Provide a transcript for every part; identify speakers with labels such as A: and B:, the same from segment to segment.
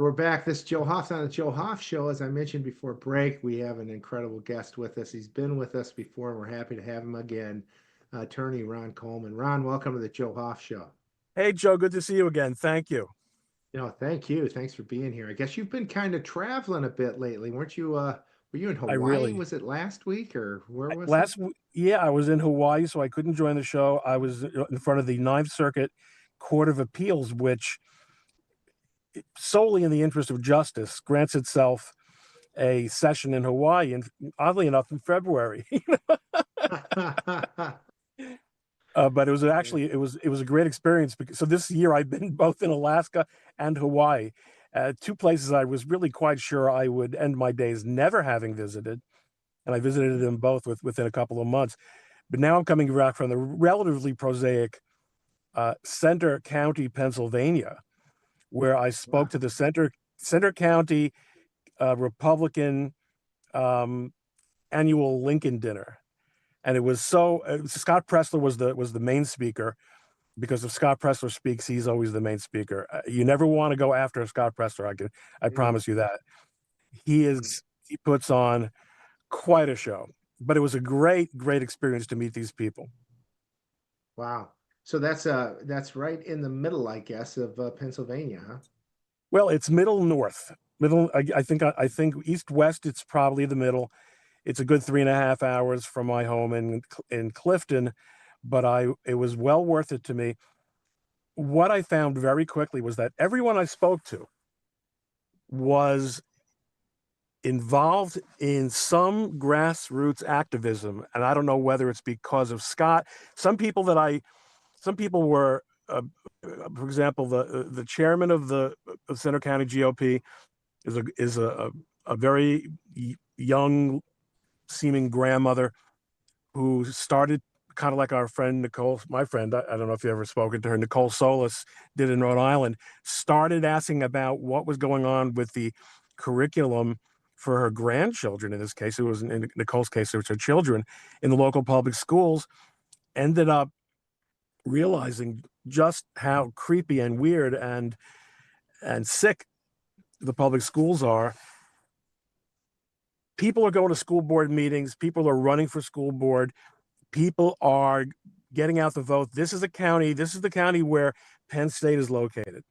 A: We're back. This is Joe Hoft on the Joe Hoft Show. As I mentioned before break, we have an incredible guest with us. He's been with us before, and we're happy to have him again. Attorney Ron Coleman. Ron, welcome to the Joe Hoft Show.
B: Hey, Joe, good to see you again. Thank you.
A: Thank you. Thanks for being here. I guess you've been kind of traveling a bit lately, weren't you? Were you in
B: I
A: Hawaii?
B: really
A: Was it last week or where was it?
B: yeah, I was in Hawaii, so I couldn't join the show. I was in front of the Ninth Circuit Court of Appeals, which solely in the interest of justice grants itself a session in Hawaii, and oddly enough, in February. But it was
A: Yeah.
B: actually it was a great experience because so this year I've been both in Alaska and Hawaii, two places I was really quite sure I would end my days never having visited, and I visited them both within a couple of months. But now I'm coming back from the relatively prosaic Center County, Pennsylvania, where I spoke
A: Wow.
B: to the Center County Republican um, annual Lincoln dinner, and it was Scott Pressler was the main speaker. Because if Scott Pressler speaks, he's always the main speaker. You never want to go after Scott Pressler. I
A: Mm,
B: promise you that.
A: mm.
B: He puts on quite a show. But it was a great experience to meet these people.
A: Wow. So that's right in the middle, I guess, of Pennsylvania, huh?
B: Well, it's middle north, middle. I think east west. It's probably the middle. It's a good 3.5 hours from my home in Clifton, but it was well worth it to me. What I found very quickly was that everyone I spoke to was involved in some grassroots activism, and I don't know whether it's because of Scott. Some people were, for example, the chairman of the Center County GOP is a very young seeming grandmother who started kind of like our friend Nicole, my friend. I don't know if you ever spoken to her. Nicole Solis did in Rhode Island. Started asking about what was going on with the curriculum for her grandchildren. In this case, it was in Nicole's case, it was her children in the local public schools. Ended up realizing just how creepy and weird and sick the public schools are. People are going to school board meetings. People are running for school board. People are getting out the vote. This is the county where Penn State is located.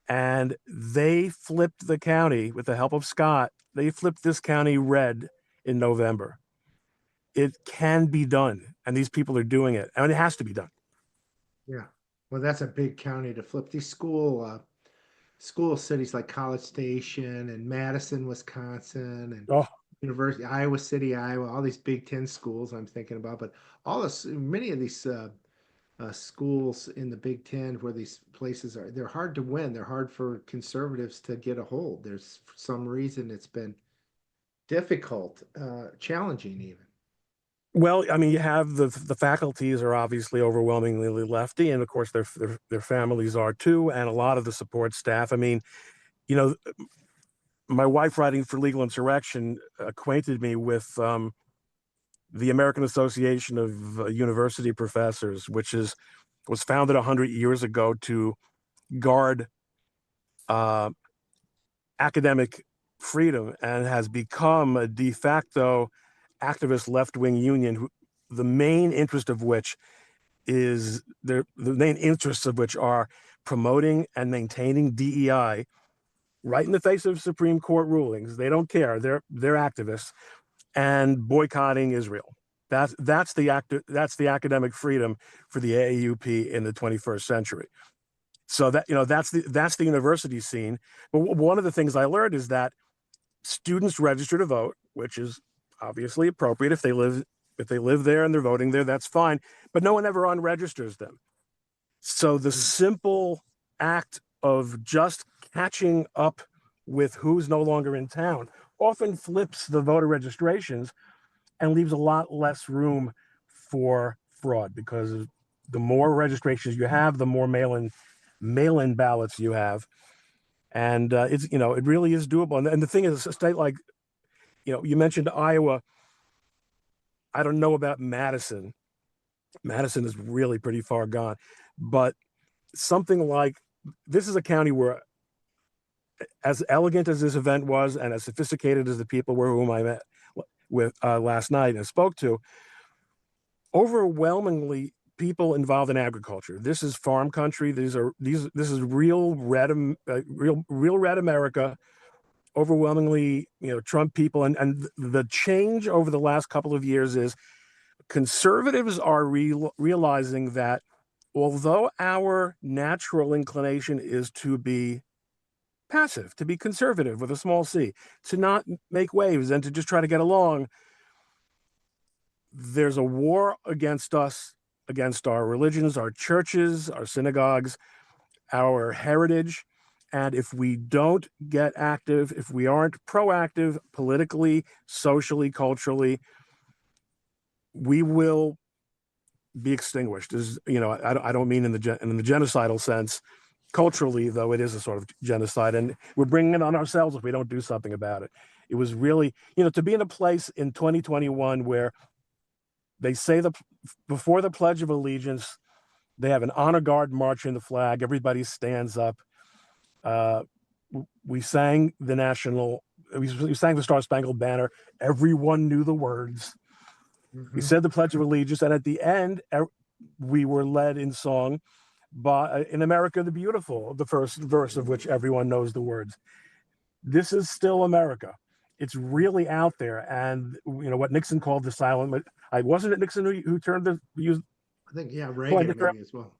B: And they flipped the county with the help of Scott. They flipped this county red in November. It can be done. And these people are doing it. And it has to be done.
A: Yeah. Well, that's a big county to flip. These school cities like College Station and Madison, Wisconsin, and
B: Oh,
A: University, Iowa City, Iowa, all these Big Ten schools I'm thinking about, but many of these schools in the Big Ten where these places are, they're hard to win. They're hard for conservatives to get a hold. There's for some reason it's been difficult, challenging even.
B: well, I mean, you have the faculties are obviously overwhelmingly lefty, and of course their families are too, and a lot of the support staff. I mean, you know, my wife writing for Legal Insurrection acquainted me with the American Association of University Professors, which was founded 100 years ago to guard uh, academic freedom and has become a de facto activist left wing union. The main interest of which the main interests of which are promoting and maintaining DEI right in the face of Supreme Court rulings. They don't care. They're activists and boycotting Israel. That's the academic freedom for the AAUP in the 21st century. So that's the university scene. But one of the things I learned is that students register to vote, which is obviously appropriate if they live there and they're voting there, that's fine. But no one ever unregisters them. So the
A: Mm.
B: simple act of just catching up with who's no longer in town often flips the voter registrations and leaves a lot less room for fraud because the more registrations you have, the more mail-in ballots you have, and it really is doable. And the thing is, a state like you mentioned Iowa. I don't know about Madison. Madison is really pretty far gone, but something like this is a county where as elegant as this event was, and as sophisticated as the people were whom I met with last night and spoke to, overwhelmingly people involved in agriculture. This is farm country. This is real red, real red America. Overwhelmingly, Trump people, and the change over the last couple of years is conservatives are realizing that although our natural inclination is to be passive, to be conservative with a small c, to not make waves and to just try to get along, there's a war against us, against our religions, our churches, our synagogues, our heritage. And if we don't get active, if we aren't proactive politically, socially, culturally, we will be extinguished. I don't mean in the genocidal sense. Culturally, though, it is a sort of genocide, and we're bringing it on ourselves if we don't do something about it. It was really, to be in a place in 2021 where they say before the Pledge of Allegiance, they have an honor guard marching the flag. Everybody stands up. We sang we sang the Star Spangled Banner. Everyone knew the words. We said the Pledge of Allegiance, and at the end, we were led in song by "In America the Beautiful," the first verse of which everyone knows the words. This is still America. It's really out there, and what Nixon called the silent. Wasn't it Nixon who turned the use?
A: I think Reagan maybe as well.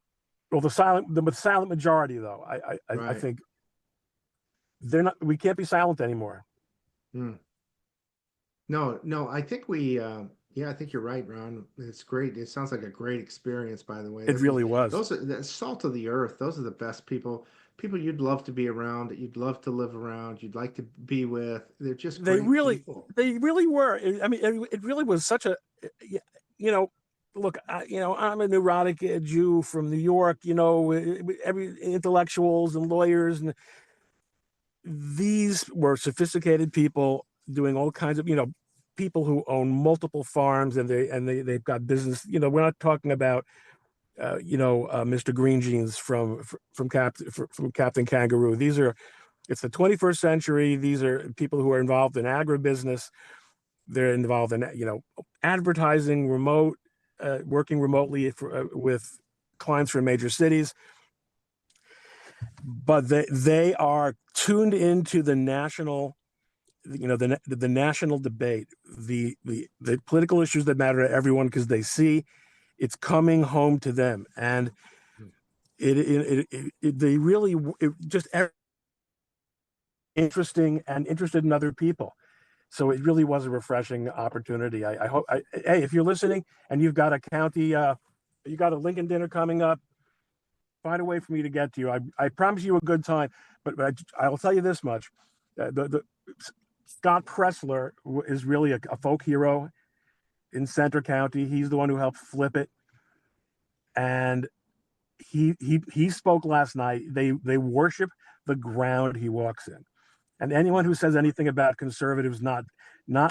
B: Well, the silent majority, though. I think they're not. We can't be silent anymore.
A: No. I think we. I think you're right, Ron. It's great. It sounds like a great experience, by the way.
B: It really was.
A: Those are the salt of the earth. Those are the best people. People you'd love to be around, that you'd love to live around, you'd like to be with. They're just great people.
B: They really were. I mean, it really was such a, look, I'm a neurotic Jew from New York, every intellectuals and lawyers, and these were sophisticated people doing all kinds of, people who own multiple farms, and they've got business. We're not talking about Mr. Green Jeans from Captain Kangaroo. It's the 21st century. These are people who are involved in agribusiness. They're involved in advertising, working remotely with clients from major cities. But they are tuned into the national, the national debate, the political issues that matter to everyone, because they see it's coming home to them, and they really just interesting and interested in other people. So it really was a refreshing opportunity. I hope, hey, if you're listening and you've got a county, you got a Lincoln dinner coming up, find a way for me to get to you. I promise you a good time, but I'll tell you this much: the Scott Pressler is really a folk hero in Centre County. He's the one who helped flip it, and he spoke last night. They worship the ground he walks in, and anyone who says anything about conservatives not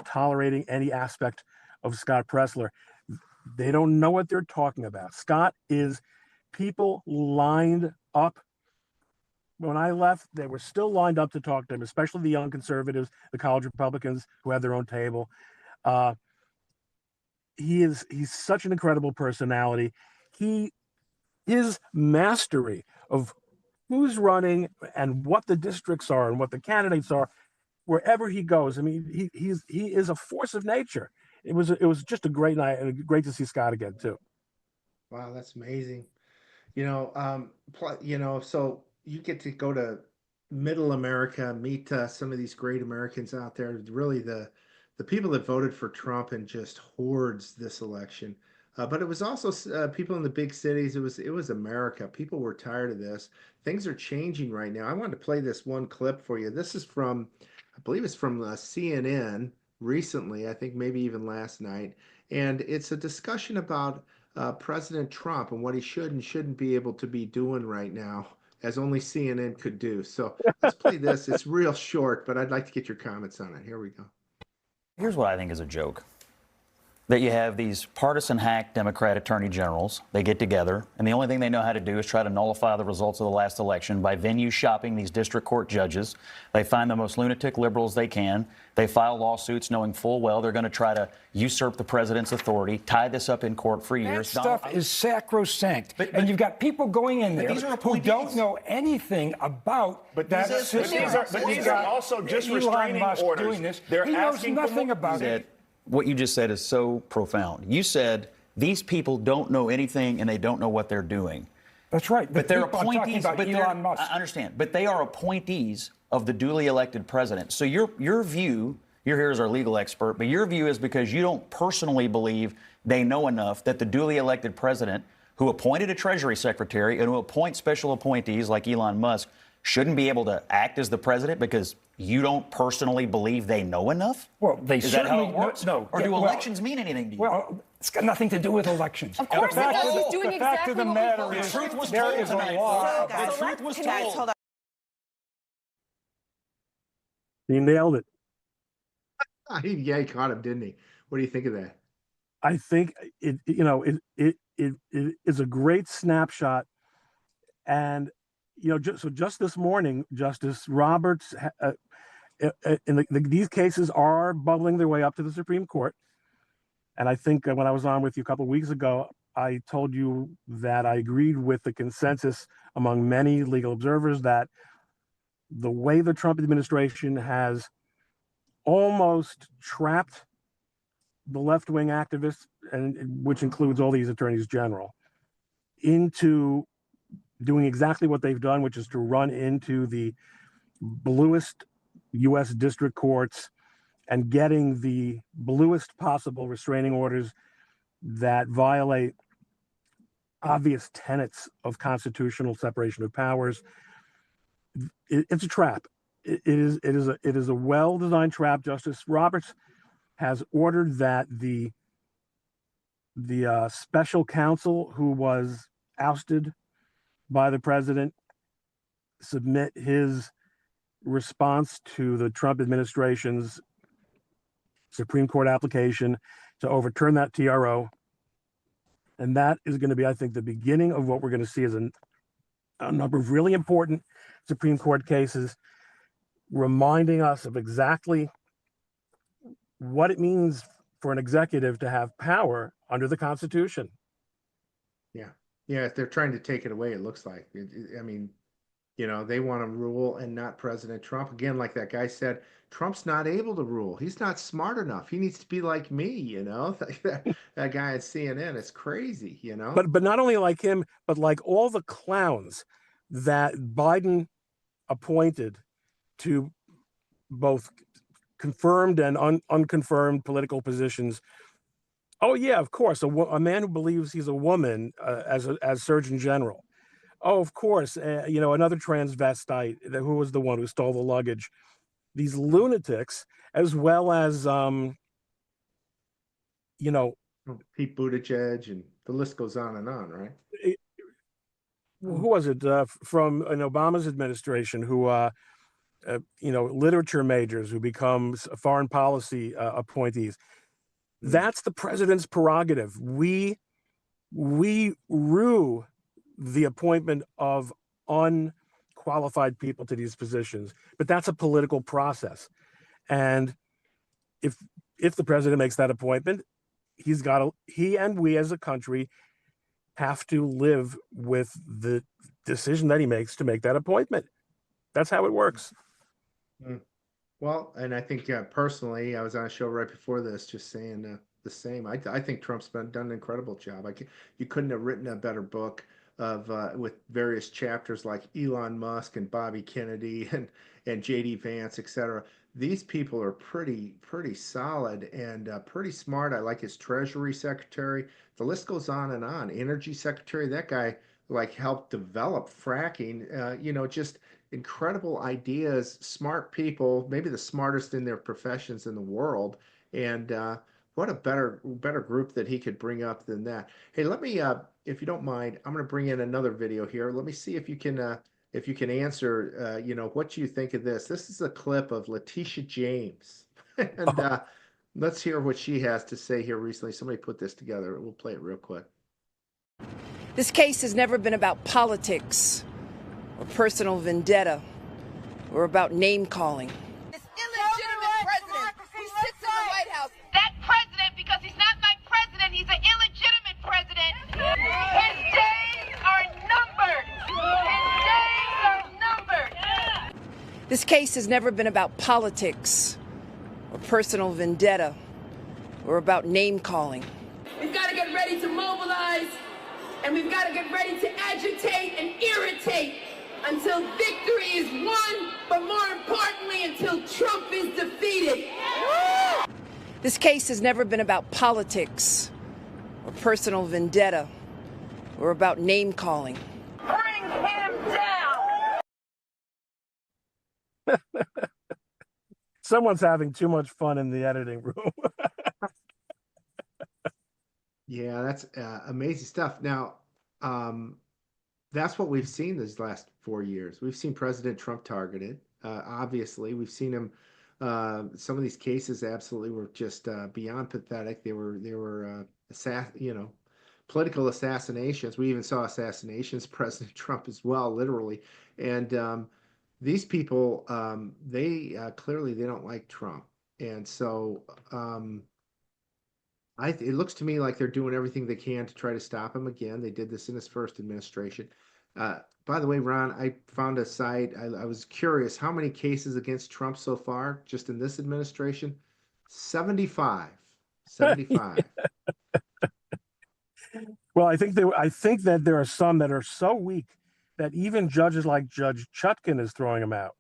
B: tolerating any aspect of Scott Pressler, they don't know what they're talking about. Scott is people lined up. When I left, they were still lined up to talk to him, especially the young conservatives, the college Republicans who had their own table. He's such an incredible personality. His mastery of who's running and what the districts are and what the candidates are, wherever he goes. I mean, he is a force of nature. It was just a great night, and great to see Scott again too.
A: Wow, that's amazing. So you get to go to Middle America, meet some of these great Americans out there. Really, the people that voted for Trump and just hordes this election. But it was also people in the big cities. It was America. People were tired of this. Things are changing right now. I wanted to play this one clip for you. This is from, I believe it's from CNN recently. I think maybe even last night, and it's a discussion about President Trump and what he should and shouldn't be able to be doing right now, as only CNN could do. So let's play this. It's real short, but I'd like to get your comments on it. Here we go.
C: Here's what I think is a joke. that you have these partisan hack Democrat attorney generals. They get together, and the only thing they know how to do is try to nullify the results of the last election by venue shopping these district court judges. They find the most lunatic liberals they can. They file lawsuits knowing full well they're going to try to usurp the president's authority, tie this up in court for years.
D: That stuff is sacrosanct. And you've got people going in there who don't know anything about that system.
E: But these are also just restraining orders.
D: Doing this.
E: They're
D: He knows
E: asking
D: nothing about it.
C: What you just said is so profound. You said these people don't know anything and they don't know what they're doing.
D: That's right.
C: But they're appointees.
D: But Elon Musk.
C: I understand. But they are appointees of the duly elected president. So your view, you're here as our legal expert, but your view is because you don't personally believe they know enough that the duly elected president, who appointed a Treasury Secretary and who appoints special appointees like Elon Musk, shouldn't be able to act as the president because you don't personally believe they know enough?
D: Well, they
C: Is that
D: certainly
C: how it works?
D: no.
C: Or do elections mean anything to you?
D: Well, it's got nothing to do with elections.
F: Of course it does. He's doing
D: the fact
F: exactly
D: of the
F: what
D: matter
F: we
D: is
C: The truth was
D: there
C: told
D: is a
C: tonight.
D: law.
C: The truth was told.
F: Hold on.
B: You nailed it.
A: Yeah, he caught him, didn't he? What do you think of that?
B: I think it is a great snapshot. And, just this morning, Justice Roberts, these cases are bubbling their way up to the Supreme Court. And I think when I was on with you a couple of weeks ago, I told you that I agreed with the consensus among many legal observers that the way the Trump administration has almost trapped the left-wing activists, and which includes all these attorneys general, into doing exactly what they've done, which is to run into the bluest U.S. district courts and getting the bluest possible restraining orders that violate obvious tenets of constitutional separation of powers. It's a trap. It is a well-designed trap. Justice Roberts has ordered that the special counsel who was ousted by the president submit his response to the Trump administration's Supreme Court application to overturn that TRO. And that is going to be, I think, the beginning of what we're going to see as a number of really important Supreme Court cases reminding us of exactly what it means for an executive to have power under the Constitution.
A: Yeah, if they're trying to take it away, it looks like. I mean, they want to rule and not President Trump. Again, like that guy said, Trump's not able to rule. He's not smart enough. He needs to be like me, that guy at CNN. It's crazy,
B: But not only like him, but like all the clowns that Biden appointed to both confirmed and unconfirmed political positions. Oh yeah, of course, a man who believes he's a woman as Surgeon General. Oh, of course, another transvestite who was the one who stole the luggage. These lunatics, as well as
A: Pete Buttigieg, and the list goes on and on, right?
B: Who was it from Obama's administration who literature majors who become foreign policy appointees? That's the president's prerogative. We rue the appointment of unqualified people to these positions, but that's a political process. And if the president makes that appointment, he and we as a country have to live with the decision that he makes to make that appointment. That's how it works.
A: Well, and I think personally, I was on a show right before this just saying the same. I think Trump's done an incredible job. You couldn't have written a better book of with various chapters like Elon Musk and Bobby Kennedy and JD Vance, etc. These people are pretty solid and pretty smart. I like his Treasury Secretary. The list goes on and on. Energy Secretary, that guy helped develop fracking. Just incredible ideas, smart people, maybe the smartest in their professions in the world. And what a better group that he could bring up than that. Hey, let me, if you don't mind, I'm going to bring in another video here. Let me see if you can answer, what you think of this. This is a clip of Letitia James, and Let's hear what she has to say here recently. Somebody put this together. We'll play it real quick.
F: This case has never been about politics or personal vendetta or about name calling.
G: This illegitimate president who sits in the White House. That president, because he's not my president, he's an illegitimate president. His days are numbered. His days are numbered.
F: This case has never been about politics or personal vendetta or about name calling.
H: We've got to get ready to mobilize, and we've got to get ready to agitate and irritate until victory is won, but more importantly, until Trump is defeated.
F: This case has never been about politics or personal vendetta or about name calling.
H: Bring him down!
B: Someone's having too much fun in the editing room.
A: Yeah, that's amazing stuff. Now, that's what we've seen these last 4 years. We've seen President Trump targeted. Obviously, we've seen him. Some of these cases absolutely were just beyond pathetic. They were political assassinations. We even saw assassinations, President Trump as well, literally. And these people, they clearly they don't like Trump, and so it looks to me like they're doing everything they can to try to stop him again. They did this in his first administration. By the way, Ron, I found a site. I was curious how many cases against Trump so far, just in this administration. 75. 75.
B: Well, I think that there are some that are so weak that even judges like Judge Chutkan is throwing them out.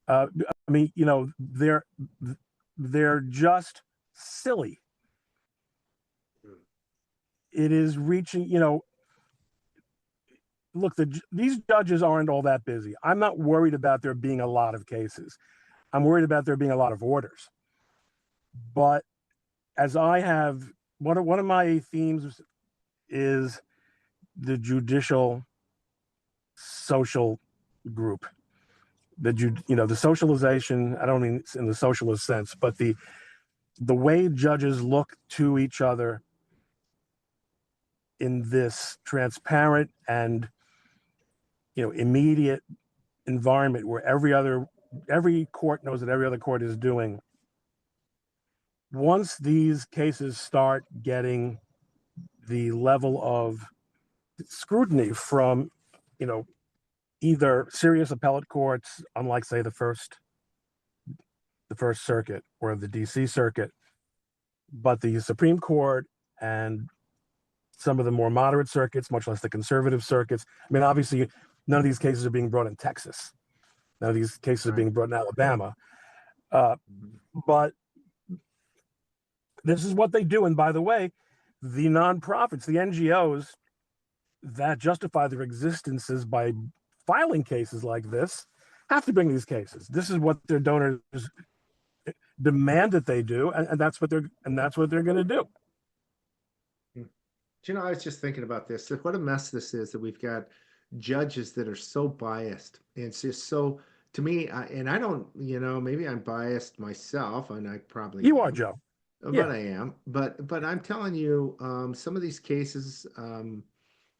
B: I mean, they're just silly. It is reaching, look, these judges aren't all that busy. I'm not worried about there being a lot of cases. I'm worried about there being a lot of orders. But as I have, one of my themes is the judicial social group. The socialization, I don't mean in the socialist sense, but the way judges look to each other in this transparent and immediate environment where every court knows that every other court is doing. Once these cases start getting the level of scrutiny from either serious appellate courts, unlike say the first circuit or the DC circuit, but the Supreme Court and some of the more moderate circuits, much less the conservative circuits. I mean, obviously, none of these cases are being brought in Texas. None of these cases are being brought in Alabama. But this is what they do. And by the way, the nonprofits, the NGOs that justify their existences by filing cases like this have to bring these cases. This is what their donors demand that they do, and that's what they're going to do.
A: I was just thinking about this. What a mess this is, that we've got judges that are so biased. And it's just so, to me, and I don't, maybe I'm biased myself, and I probably
B: You
A: am,
B: are, Joe.
A: but
B: Yeah.
A: I am. But I'm telling you, some of these cases,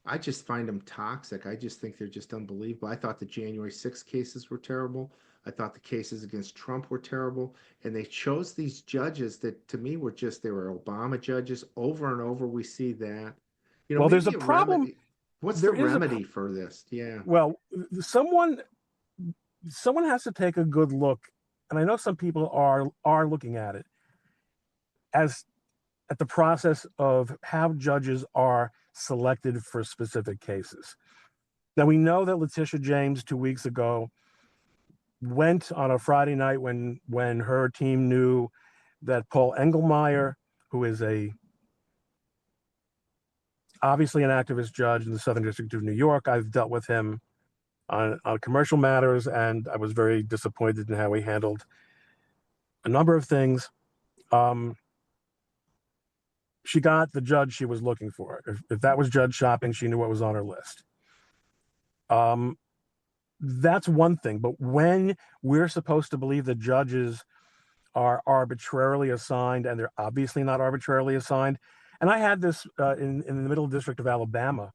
A: I just find them toxic. I just think they're just unbelievable. I thought the January 6th cases were terrible. I thought the cases against Trump were terrible. And they chose these judges that to me were they were Obama judges over and over. We see that.
B: Well, there's a
A: maybe
B: problem.
A: Remedy. What's the remedy for this? Yeah.
B: Well, someone has to take a good look. And I know some people are looking at it at the process of how judges are selected for specific cases. Now, we know that Letitia James 2 weeks ago went on a Friday night when her team knew that Paul Engelmeyer, who is obviously an activist judge in the Southern District of New York, I've dealt with him on commercial matters, and I was very disappointed in how he handled a number of things. She got the judge she was looking for. If that was judge shopping, she knew what was on her list. That's one thing. But when we're supposed to believe that judges are arbitrarily assigned, and they're obviously not arbitrarily assigned. And I had this in the Middle District of Alabama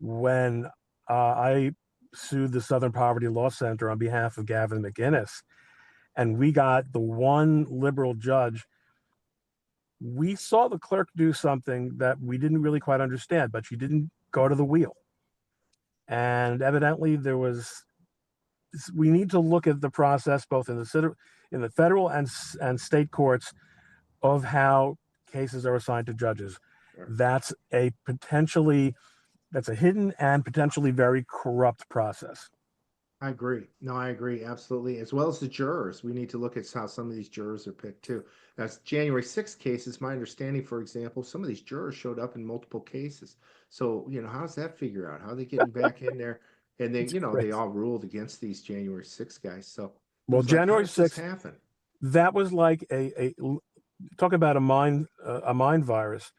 B: when I sued the Southern Poverty Law Center on behalf of Gavin McInnes, and we got the one liberal judge. We saw the clerk do something that we didn't really quite understand, but she didn't go to the wheel. And evidently we need to look at the process both in the federal and state courts of how cases are assigned to judges. That's a hidden and potentially very corrupt process.
A: I agree. No, I agree. Absolutely. As well as the jurors. We need to look at how some of these jurors are picked too. That's January 6th cases. My understanding, for example, some of these jurors showed up in multiple cases. So, how does that figure out? How are they getting back in there? And they, they all ruled against these January 6th guys. So,
B: well, January 6th
A: happen.
B: That was like talk about a mind virus.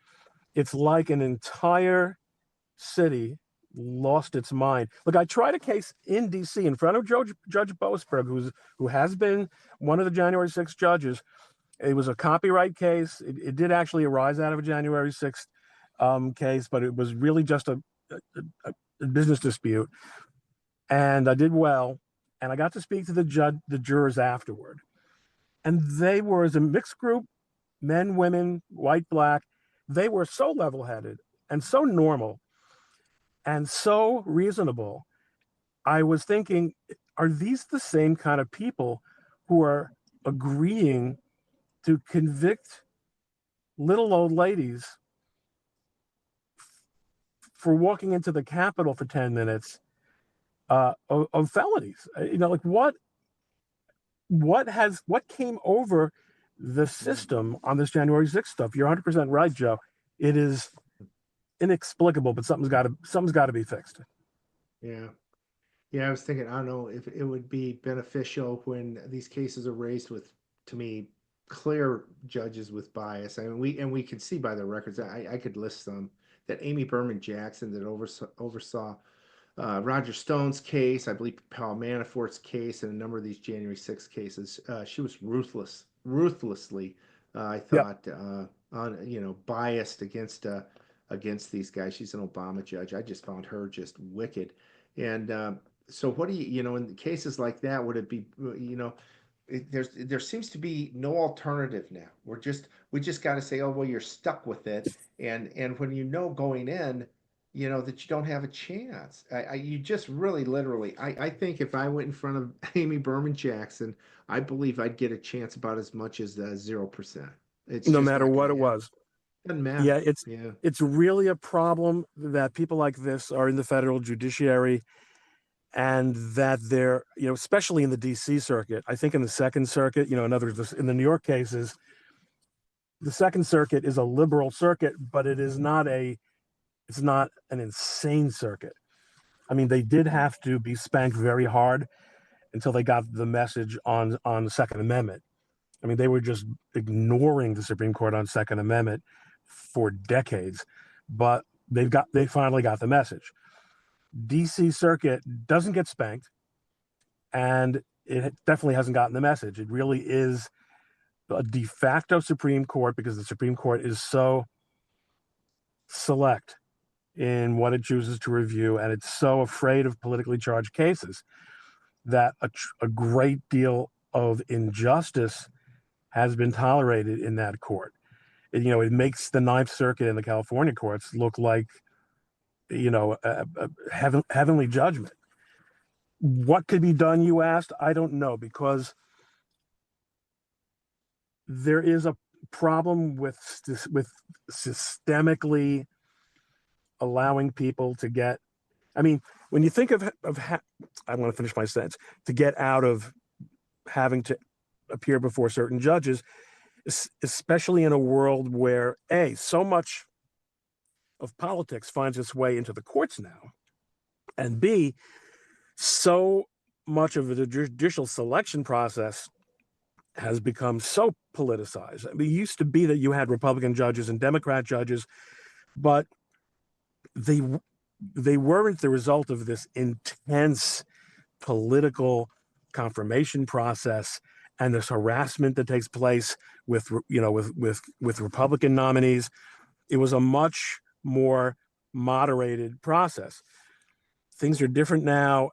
B: It's like an entire city lost its mind. Look, I tried a case in D.C. in front of Judge Boasberg, who has been one of the January 6th judges. It was a copyright case. It did actually arise out of a January 6th case, but it was really just a business dispute. And I did well, and I got to speak to the jurors afterward. And they were, as a mixed group, men, women, white, black, they were so level-headed and so normal and so reasonable. I was thinking, are these the same kind of people who are agreeing to convict little old ladies for walking into the Capitol for 10 minutes of felonies? Like what came over the system on this January 6th stuff? You're 100% right, Joe. It is inexplicable, but something's got to be fixed.
A: Yeah. I was thinking, I don't know if it would be beneficial when these cases are raised with, to me, clear judges with bias. I mean, we could see by the records. I could list some that Amy Berman Jackson that oversaw Roger Stone's case, I believe Paul Manafort's case, and a number of these January 6th cases. She was ruthlessly, I thought, biased against these guys. She's an Obama judge. I just found her just wicked. And so what do in cases like that, would it be, there seems to be no alternative now. We just got to say, oh, well, you're stuck with it. And when going in, that you don't have a chance. You just really literally, I think if I went in front of Amy Berman Jackson, I believe I'd get a chance about as much as 0%. It's
B: no matter what it was.
A: Doesn't matter.
B: Yeah, it's really a problem that people like this are in the federal judiciary, and that they're, especially in the DC circuit. I think in the Second Circuit, in other words, in the New York cases, the Second Circuit is a liberal circuit, but it's not an insane circuit. I mean, they did have to be spanked very hard until they got the message on the Second Amendment. I mean, they were just ignoring the Supreme Court on Second Amendment for decades, but they finally got the message. DC Circuit doesn't get spanked, and it definitely hasn't gotten the message. It really is a de facto Supreme Court because the Supreme Court is so select in what it chooses to review, and it's so afraid of politically charged cases that a great deal of injustice has been tolerated in that court. It makes the Ninth Circuit and the California courts look like, a heavenly judgment. What could be done, you asked? I don't know, because there is a problem with systemically allowing people to get, I mean, when you think I want to finish my sentence, to get out of having to appear before certain judges, especially in a world where so much of politics finds its way into the courts now, and B, so much of the judicial selection process has become so politicized. I mean, it used to be that you had Republican judges and Democrat judges, but they weren't the result of this intense political confirmation process and this harassment that takes place with with Republican nominees. It was a much more moderated process. Things are different now.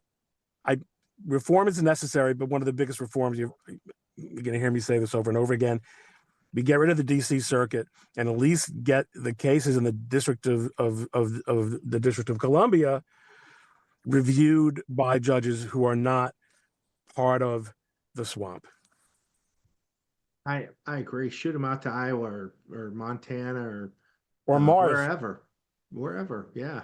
B: Reform is necessary, but one of the biggest reforms, you're going to hear me say this over and over again, we get rid of the DC circuit and at least get the cases in the District of the District of Columbia reviewed by judges who are not part of the swamp.
A: I agree. Shoot them out to Iowa or Montana
B: or Mars,
A: wherever. Yeah,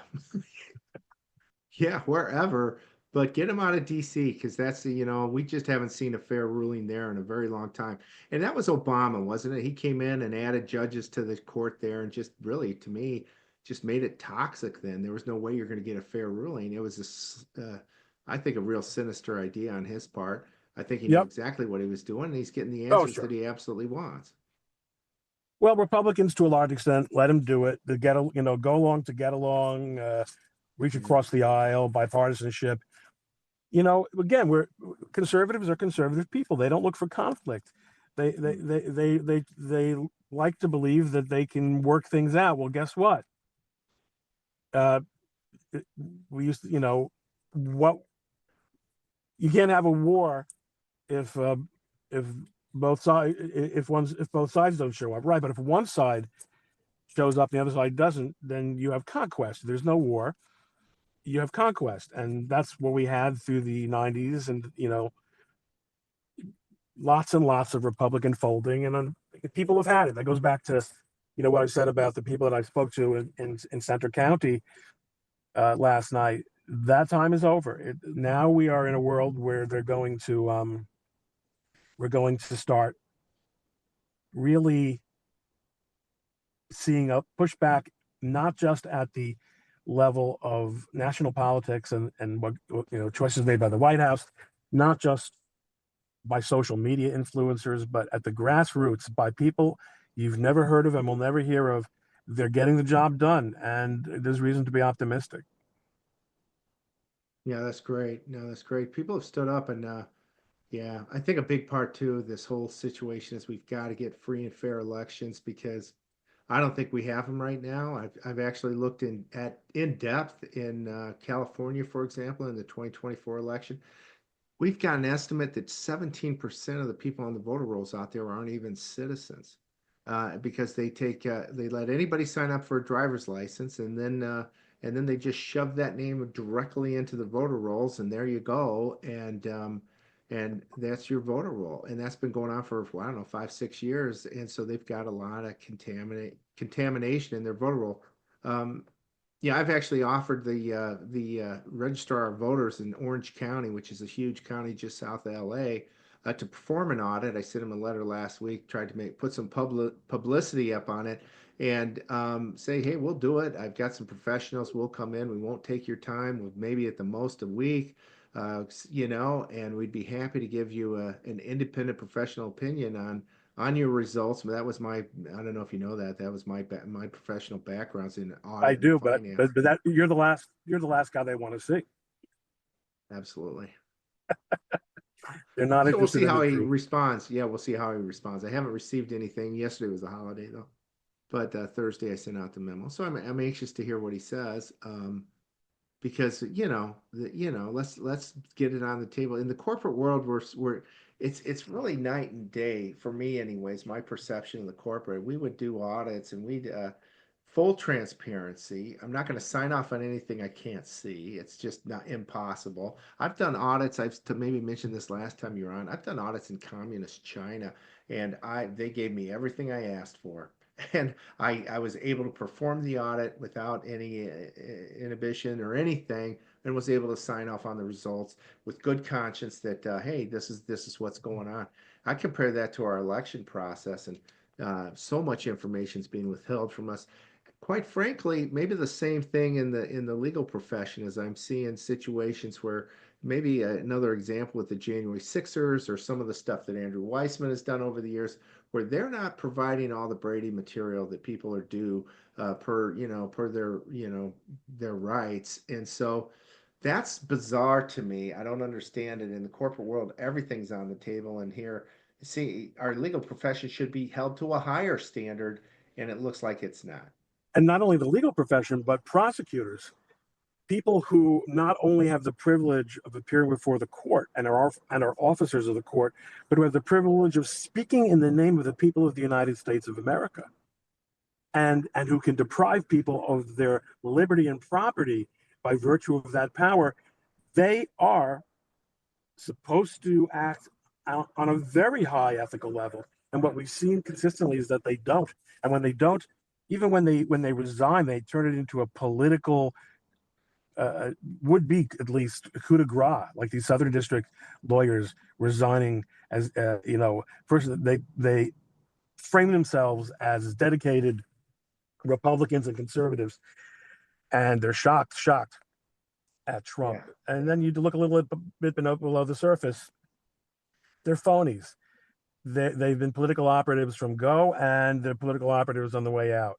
A: yeah, wherever. But get them out of DC, because that's we just haven't seen a fair ruling there in a very long time. And that was Obama, wasn't it? He came in and added judges to the court there, and just really, to me, just made it toxic. Then there was no way you're going to get a fair ruling. It was I think, a real sinister idea on his part. I think he knew exactly what he was doing, and he's getting the answers that he absolutely wants.
B: Well, Republicans, to a large extent, let him do it. To get go along to get along, reach across the aisle, bipartisanship. Again, conservatives are conservative people. They don't look for conflict. They like to believe that they can work things out. Well, guess what? We used to, what you can't have a war if both sides if both sides don't show up, right? But if one side shows up and the other side doesn't, then you have conquest. There's no war. You have conquest, and that's what we had through the 90s, and lots and lots of Republican folding, and people have had it. That goes back to what I said about the people that I spoke to in Centre County last night. That time is over. Now we are in a world where we're going to start really seeing a pushback, not just at the level of national politics and what choices made by the White House, not just by social media influencers, but at the grassroots, by people you've never heard of and will never hear of. They're getting the job done, and there's reason to be optimistic.
A: Yeah, that's great. No, that's great. People have stood up, and yeah, I think a big part too of this whole situation is we've got to get free and fair elections, because I don't think we have them right now. I've actually looked in depth in California, for example, in the 2024 election. We've got an estimate that 17% of the people on the voter rolls out there aren't even citizens, because they let anybody sign up for a driver's license, and then they just shove that name directly into the voter rolls, and there you go, and that's your voter roll. And that's been going on for, I don't know, 5-6 years, and so they've got a lot of contamination in their voter roll. Yeah, I've actually offered the registrar of voters in Orange County, which is a huge county just south of LA, to perform an audit. I sent him a letter last week, tried to put some publicity up on it, and say, hey, we'll do it. I've got some professionals. We'll come in. We won't take your time. We'll maybe at the most a week, and we'd be happy to give you an independent professional opinion on your results. That was I don't know if you know that was my professional background's in audit.
B: I do, but that you're the last guy they want to see.
A: Absolutely.
B: They're not.
A: So we'll see how he responds. Yeah, we'll see how he responds. I haven't received anything. Yesterday was a holiday though, but Thursday I sent out the memo. So I'm anxious to hear what he says. Because let's get it on the table. In the corporate world, it's really night and day for me, anyways. My perception of the corporate, we would do audits, and we'd full transparency. I'm not going to sign off on anything I can't see. It's just not impossible. I've done audits. I've maybe mentioned this last time you were on. I've done audits in communist China, and they gave me everything I asked for. And I was able to perform the audit without any inhibition or anything, and was able to sign off on the results with good conscience that, hey, this is what's going on. I compare that to our election process, and so much information is being withheld from us. Quite frankly, maybe the same thing in the legal profession, as I'm seeing situations where maybe another example with the January 6ers, or some of the stuff that Andrew Weissman has done over the years, where they're not providing all the Brady material that people are due per their rights. And so that's bizarre to me. I don't understand it. In the corporate world, everything's on the table, and here see, our legal profession should be held to a higher standard, and it looks like it's not.
B: And not only the legal profession, but prosecutors, people who not only have the privilege of appearing before the court and are officers of the court, but who have the privilege of speaking in the name of the people of the United States of America, and who can deprive people of their liberty and property by virtue of that power. They are supposed to act on a very high ethical level. And what we've seen consistently is that they don't. And when they don't, even when they resign, they turn it into a political, would be at least coup de grace, like these Southern District lawyers resigning as, first they frame themselves as dedicated Republicans and conservatives, and they're shocked at Trump. Yeah. And then you look a little bit below the surface. They're phonies. They've been political operatives from go, and they're political operatives on the way out.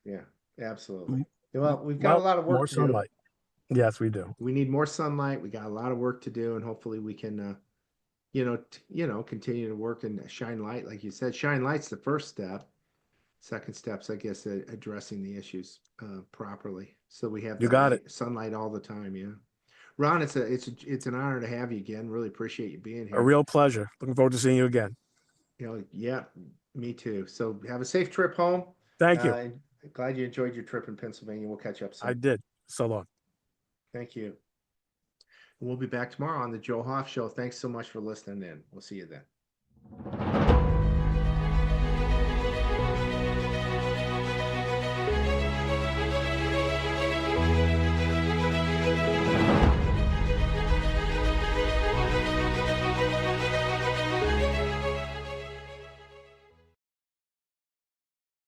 A: Yeah, absolutely. Well, we've got a lot of work to
B: sunlight. Do. Yes, we do.
A: We need more sunlight. We got a lot of work to do, and hopefully we can, continue to work and shine light. Like you said, shine light's the first step. Second step's, I guess, addressing the issues properly, so we have sunlight all the time. Yeah, Ron, it's an honor to have you again. Really appreciate you being here.
B: A real pleasure. Looking forward to seeing you again.
A: Yeah, me too. So have a safe trip home.
B: Thank you.
A: Glad you enjoyed your trip in Pennsylvania. We'll catch up soon.
B: I did. So long.
A: Thank you. We'll be back tomorrow on the Joe Hoft Show. Thanks so much for listening in. We'll see you then.